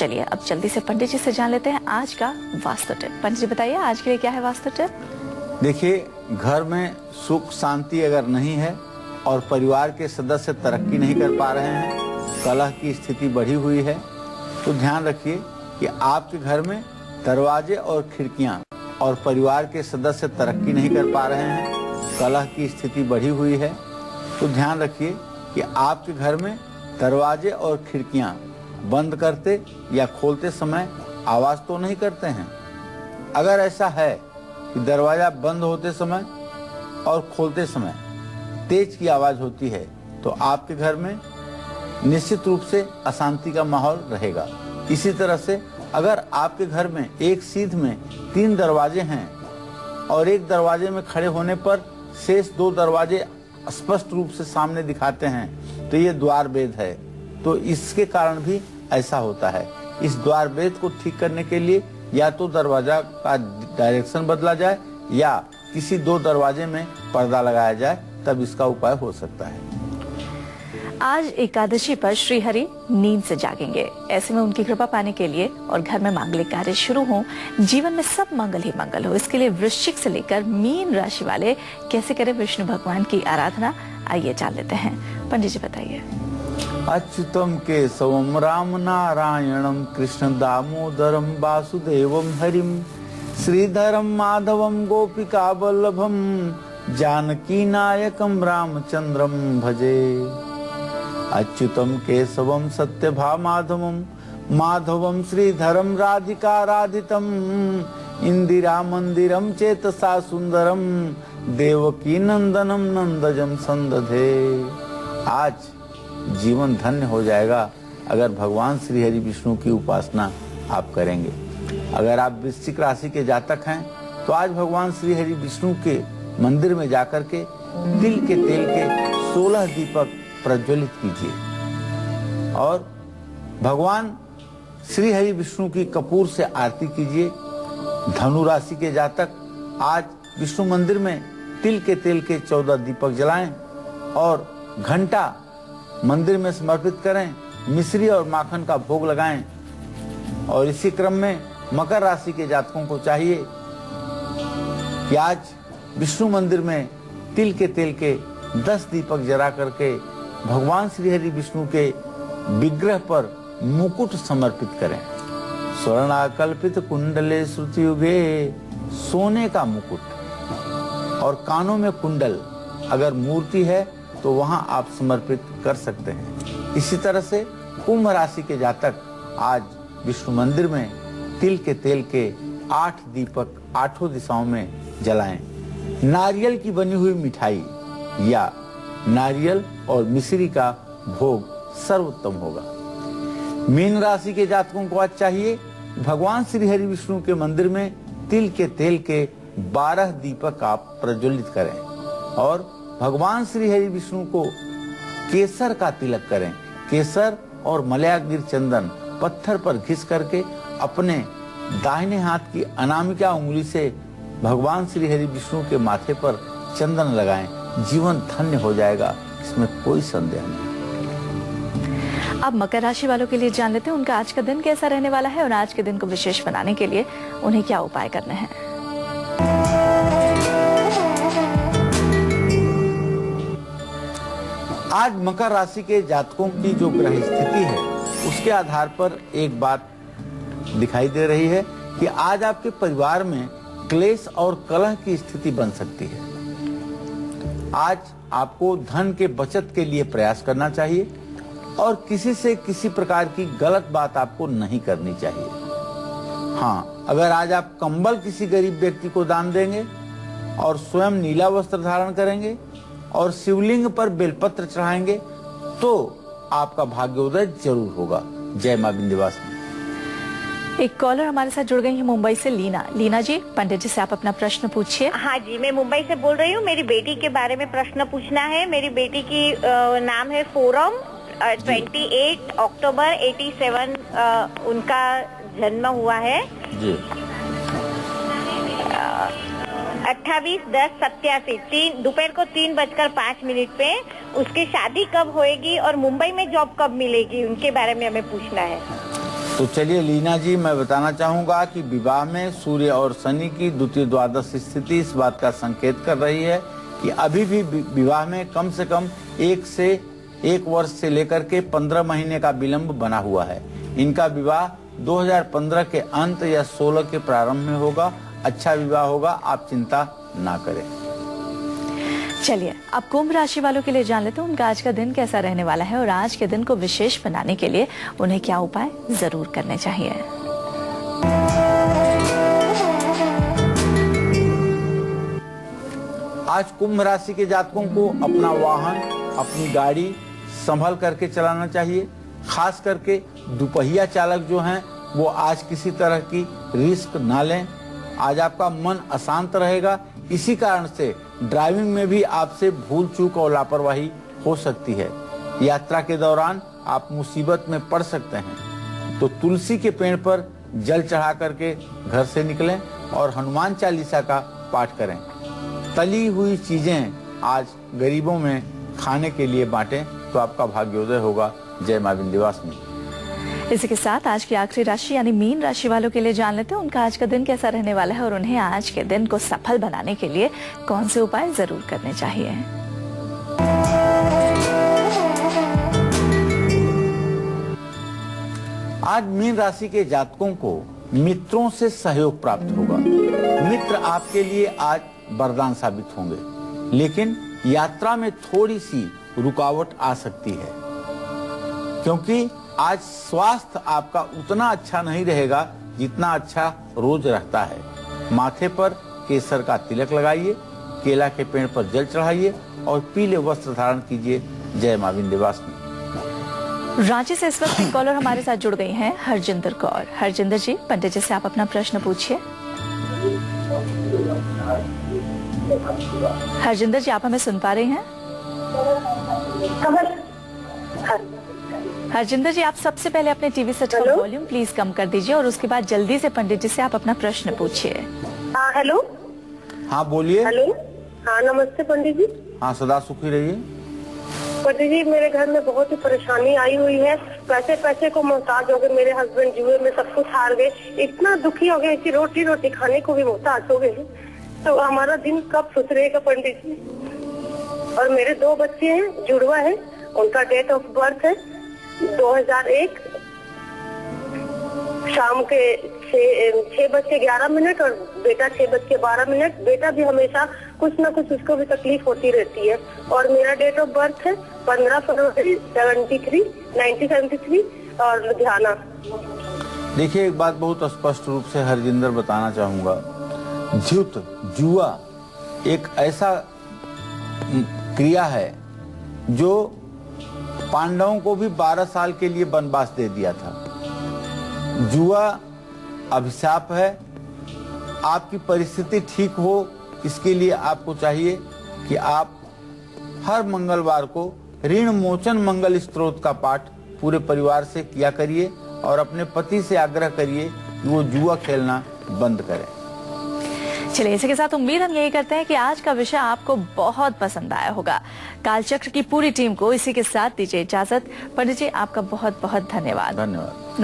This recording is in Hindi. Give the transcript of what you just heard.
चलिए अब जल्दी से पंडित जी से जान लेते हैं आज का वास्तु टिप। पंडित जी बताइए आज के लिए क्या है वास्तु टिप? देखिए, घर में सुख शांति अगर नहीं है और परिवार के सदस्य तरक्की नहीं कर पा रहे हैं, कलह की स्थिति बढ़ी हुई है, तो ध्यान रखिए कि आपके घर में दरवाजे और खिड़कियां और परिवार के सदस्य तरक्की नहीं कर पा रहे हैं, कलह की स्थिति बढ़ी हुई है, तो ध्यान रखिए कि आपके घर में दरवाजे और खिड़कियां बंद करते या खोलते समय आवाज तो नहीं करते हैं। अगर ऐसा है कि दरवाजा बंद होते समय और खोलते समय तेज की आवाज होती है, तो आपके घर में निश्चित रूप से अशांति का माहौल रहेगा। इसी तरह से अगर आपके घर में एक सीध में 3 दरवाजे हैं और एक दरवाजे में खड़े होने पर शेष 2 दरवाजे स्पष्ट रूप से सामने दिखाते हैं, तो ये द्वार भेद है। तो इसके कारण भी ऐसा होता है। इस द्वार भेद को ठीक करने के लिए या तो दरवाजा का डायरेक्शन बदला जाए या किसी 2 दरवाजे में पर्दा लगाया जाए, तब इसका उपाय हो सकता है। आज एकादशी पर श्री हरि नींद से जागेंगे। ऐसे में उनकी कृपा पाने के लिए और घर में मांगलिक कार्य शुरू हो, जीवन में सब मंगल ही मंगल हो, इसके लिए वृश्चिक से लेकर मीन राशि वाले कैसे करें विष्णु भगवान की आराधना, आइए जान लेते हैं। पंडित जी बताइए। अच्युतम केशवम राम नारायणम कृष्ण दामोदरम वासुदेवम हरिम श्रीधरम माधवम गोपिका वल्लभम जानकी नायकम रामचंद्रम भजे। अच्युतम केशवम सत्यभामाधवम माधवम श्रीधरम राधिका राधितम इंदिरा मंदिरम चेतसा सुंदरम देवकी नंदनम नंदजम संदधे। आज जीवन धन्य हो जाएगा अगर भगवान श्री हरि विष्णु की उपासना आप करेंगे। अगर आप वृश्चिक राशि के जातक हैं तो आज भगवान श्री हरि विष्णु के मंदिर में जाकर के तिल के तेल के 16 दीपक प्रज्वलित कीजिए और भगवान श्री हरि विष्णु की कपूर से आरती कीजिए। धनु राशि के जातक आज विष्णु मंदिर में तिल के तेल के 14 दीपक जलाएं और घंटा मंदिर में समर्पित करें, मिश्री और माखन का भोग लगाएं। और इसी क्रम में मकर राशि के जातकों को चाहिए कि आज विष्णु मंदिर में तिल के तेल के 10 दीपक जला करके भगवान श्री हरि विष्णु के विग्रह पर मुकुट समर्पित करें। स्वर्णाकल्पित कुंडले श्रुति युगे, सोने का मुकुट और कानों में कुंडल अगर मूर्ति है तो वहां आप समर्पित कर सकते हैं। इसी तरह से कुंभ राशि के जातक आज विष्णु मंदिर में तिल के तेल के 8 दीपक 8 दिशाओं में जलाएं। नारियल की बनी हुई मिठाई या नारियल और मिश्री का भोग सर्वोत्तम होगा। मीन राशि के जातकों को आज चाहिए भगवान श्री हरि विष्णु के मंदिर में तिल के तेल के 12 दीपक आप प्रज्वलित करें और भगवान श्री हरि विष्णु को केसर का तिलक करें। केसर और मलयागिर चंदन पत्थर पर घिस करके अपने दाहिने हाथ की अनामिका उंगली से भगवान श्री हरि विष्णु के माथे पर चंदन लगाएं। जीवन धन्य हो जाएगा, इसमें कोई संदेह नहीं। अब मकर राशि वालों के लिए जान लेते हैं उनका आज का दिन कैसा रहने वाला है और आज के दिन को विशेष बनाने के लिए उन्हें क्या उपाय करने हैं। आज मकर राशि के जातकों की जो ग्रह स्थिति है उसके आधार पर एक बात दिखाई दे रही है कि आज आपके परिवार में क्लेश और कलह की स्थिति बन सकती है। आज आपको धन के बचत के लिए प्रयास करना चाहिए और किसी से किसी प्रकार की गलत बात आपको नहीं करनी चाहिए। हाँ, अगर आज आप कंबल किसी गरीब व्यक्ति को दान देंगे और स्वयं नीला वस्त्र धारण करेंगे और शिवलिंग पर बेलपत्र चढ़ाएंगे तो आपका भाग्योदय जरूर होगा। जय मां विंध्यवासिनी। एक कॉलर हमारे साथ जुड़ गई है मुंबई से, लीना। लीना जी, पंडित जी से आप अपना प्रश्न पूछिए। हाँ जी, मैं मुंबई से बोल रही हूँ। मेरी बेटी के बारे में प्रश्न पूछना है। मेरी बेटी की नाम है फोरम, 28 अक्टूबर 87 उनका जन्म हुआ है जी। 28/10/87 दोपहर को 3:05 पे। उसकी शादी कब होएगी और मुंबई में जॉब कब मिलेगी, उनके बारे में हमें पूछना है। तो चलिए लीना जी, मैं बताना चाहूंगा कि विवाह में सूर्य और शनि की द्वितीय द्वादश स्थिति इस बात का संकेत कर रही है कि अभी भी विवाह में कम से कम एक वर्ष से लेकर के 15 महीने का विलंब बना हुआ है। इनका विवाह 2015 के अंत या 16 के प्रारंभ में होगा। अच्छा विवाह होगा, आप चिंता ना करें। चलिए अब कुंभ राशि वालों के लिए जान लेते हैं उनका आज का दिन कैसा रहने वाला है और आज के दिन को विशेष बनाने के लिए उन्हें क्या उपाय जरूर करने चाहिए। आज कुंभ राशि के जातकों को अपना वाहन, अपनी गाड़ी संभल करके चलाना चाहिए। खास करके दुपहिया चालक जो हैं वो आज किसी तरह की रिस्क ना लें। आज आपका मन अशांत रहेगा, इसी कारण से ड्राइविंग में भी आपसे भूल चूक और लापरवाही हो सकती है। यात्रा के दौरान आप मुसीबत में पड़ सकते हैं, तो तुलसी के पेड़ पर जल चढ़ा करके घर से निकलें और हनुमान चालीसा का पाठ करें। तली हुई चीजें आज गरीबों में खाने के लिए बांटें तो आपका भाग्योदय होगा। जय मां विंध्यवासिनी। इसी के साथ आज की आखिरी राशि यानी मीन राशि वालों के लिए जान लेते हैं उनका आज का दिन कैसा रहने वाला है और उन्हें आज के दिन को सफल बनाने के लिए कौन से उपाय जरूर करने चाहिए। आज मीन राशि के जातकों को मित्रों से सहयोग प्राप्त होगा। मित्र आपके लिए आज वरदान साबित होंगे, लेकिन यात्रा में थोड़ी सी रुकावट आ सकती है, क्योंकि आज स्वास्थ्य आपका उतना अच्छा नहीं रहेगा जितना अच्छा रोज रहता है। माथे पर केसर का तिलक लगाइए, केला के पेड़ पर जल चढ़ाइए और पीले वस्त्र धारण कीजिए। जय मां विंध्यवासिनी। रांची से इस वक्त एक कॉलर हमारे साथ जुड़ गई हैं, हरजिंदर कौर। हरजिंदर जी, पंडित जी से आप अपना प्रश्न पूछिए। हरजिंदर जी, आप हमें सुन पा रही हैं? हरजिंदर जी, आप सबसे पहले अपने टीवी सेट का वॉल्यूम प्लीज कम कर दीजिए और उसके बाद जल्दी से पंडित जी से आप अपना प्रश्न पूछिए। हेलो। हाँ बोलिए। हेलो। हाँ नमस्ते पंडित जी। हाँ सदा सुखी रहिए। पंडित जी, मेरे घर में बहुत ही परेशानी आई हुई है। पैसे को मोहताज हो गए। मेरे हस्बैंड जुए में सब कुछ हार गए। इतना दुखी हो गए कि रोटी खाने को भी मोहताज हो गए। तो हमारा दिन कब सुधरेगा पंडित जी? और मेरे 2 बच्चे हैं, जुड़वा है। उनका डेट ऑफ बर्थ है 2001 शाम के 6:11 और बेटा 6:12। बेटा भी हमेशा कुछ न कुछ उसको भी तकलीफ होती रहती है। और मेरा डेट ऑफ बर्थ है 15 फरवरी 1973 और लुधियाना। देखिए, एक बात बहुत स्पष्ट रूप से हरजिंदर बताना चाहूंगा। जुआ एक ऐसा क्रिया है जो पांडवों को भी 12 साल के लिए वनवास दे दिया था। जुआ अभिशाप है। आपकी परिस्थिति ठीक हो, इसके लिए आपको चाहिए कि आप हर मंगलवार को ऋण मोचन मंगल स्तोत्र का पाठ पूरे परिवार से किया करिए और अपने पति से आग्रह करिए कि वो जुआ खेलना बंद करें। चलिए, इसी के साथ उम्मीद हम यही करते हैं कि आज का विषय आपको बहुत पसंद आया होगा। कालचक्र की पूरी टीम को इसी के साथ दीजिए इजाजत। पंडित जी, आपका बहुत बहुत धन्यवाद। धन्यवाद।